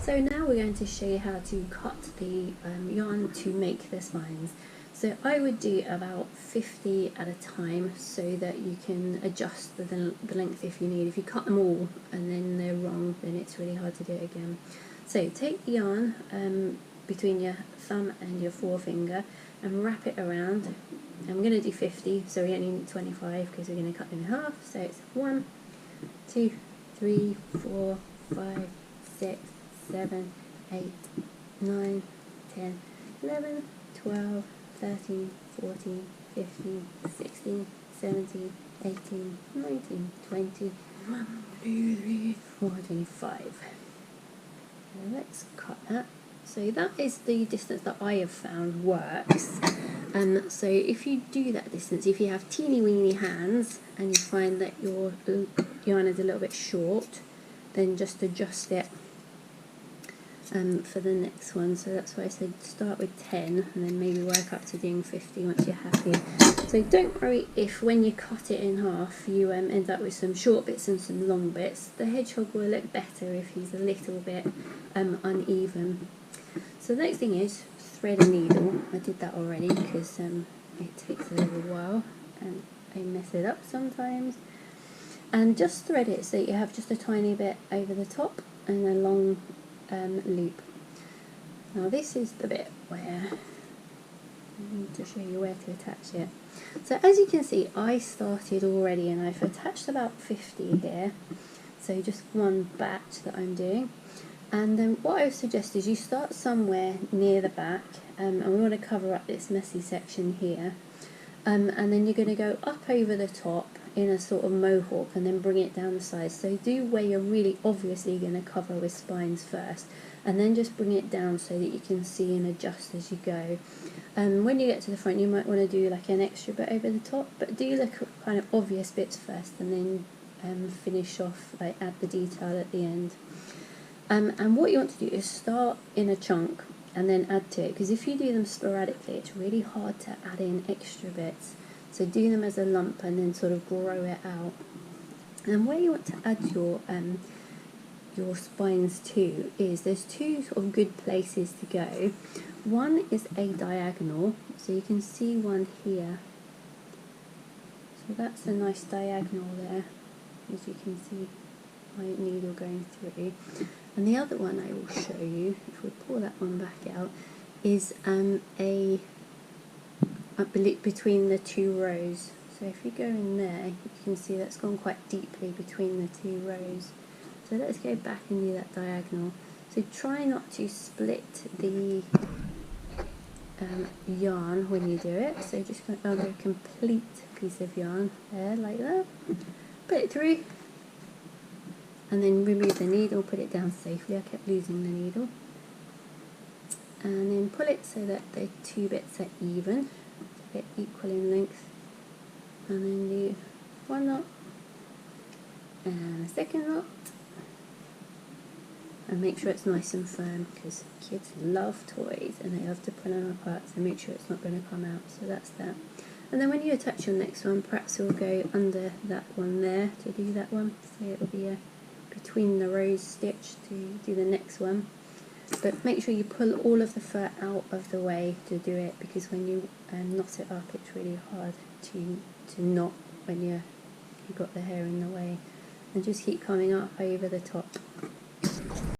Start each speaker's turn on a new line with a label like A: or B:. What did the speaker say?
A: So now we're going to show you how to cut the yarn to make the spines. So I would do about 50 at a time so that you can adjust the length if you need. If you cut them all and then they're wrong, then it's really hard to do it again. So take the yarn between your thumb and your forefinger and wrap it around. And we're going to do 50, so we only need 25 because we're going to cut them in half. So it's 1, 2, 3, 4, 5, 6, 7, 8, 9, 10, 11, 12, 13, 14, 15, 16, 17, 18, 19, 20, 1, 2, 3, 4, 25. Now let's cut that. So that is the distance that I have found works. So if you do that distance, if you have teeny weeny hands and you find that your yarn is a little bit short, then just adjust it for the next one. So that's why I said start with 10 and then maybe work up to doing 50 once you're happy. So don't worry if when you cut it in half you end up with some short bits and some long bits. The hedgehog will look better if he's a little bit uneven. So the next thing is thread a needle. I did that already because it takes a little while and I mess it up sometimes. And just thread it so you have just a tiny bit over the top and a long loop. Now this is the bit where I need to show you where to attach it. So as you can see, I started already and I've attached about 50 here. So just one batch that I'm doing. And then what I would suggest is you start somewhere near the back, and we want to cover up this messy section here, and then you're going to go up over the top in a sort of mohawk and then bring it down the sides. So do where you're really obviously going to cover with spines first, and then just bring it down so that you can see and adjust as you go. When you get to the front you might want to do like an extra bit over the top, but do the kind of obvious bits first and then finish off, like add the detail at the end. And what you want to do is start in a chunk and then add to it, because if you do them sporadically it's really hard to add in extra bits. So do them as a lump and then sort of grow it out. And where you want to add your spines to is there's two sort of good places to go. One is a diagonal, so you can see one here. So that's a nice diagonal there, as you can see my needle going through. And the other one I will show you, if we pull that one back out, is between the two rows. So if you go in there, you can see that's gone quite deeply between the two rows. So let's go back and do that diagonal. So try not to split the yarn when you do it. So just go over a complete piece of yarn there, like that. Put it through. And then remove the needle, put it down safely. I kept losing the needle. And then pull it so that the two bits are even, a bit equal in length. And then do one knot and a second knot. And make sure it's nice and firm, because kids love toys and they love to pull them apart, so make sure it's not going to come out. So that's that. And then when you attach your next one, perhaps you'll go under that one there to do that one. So it will be a between the rows stitch to do the next one, but make sure you pull all of the fur out of the way to do it, because when you knot it up it's really hard to knot when you've got the hair in the way. And just keep coming up over the top.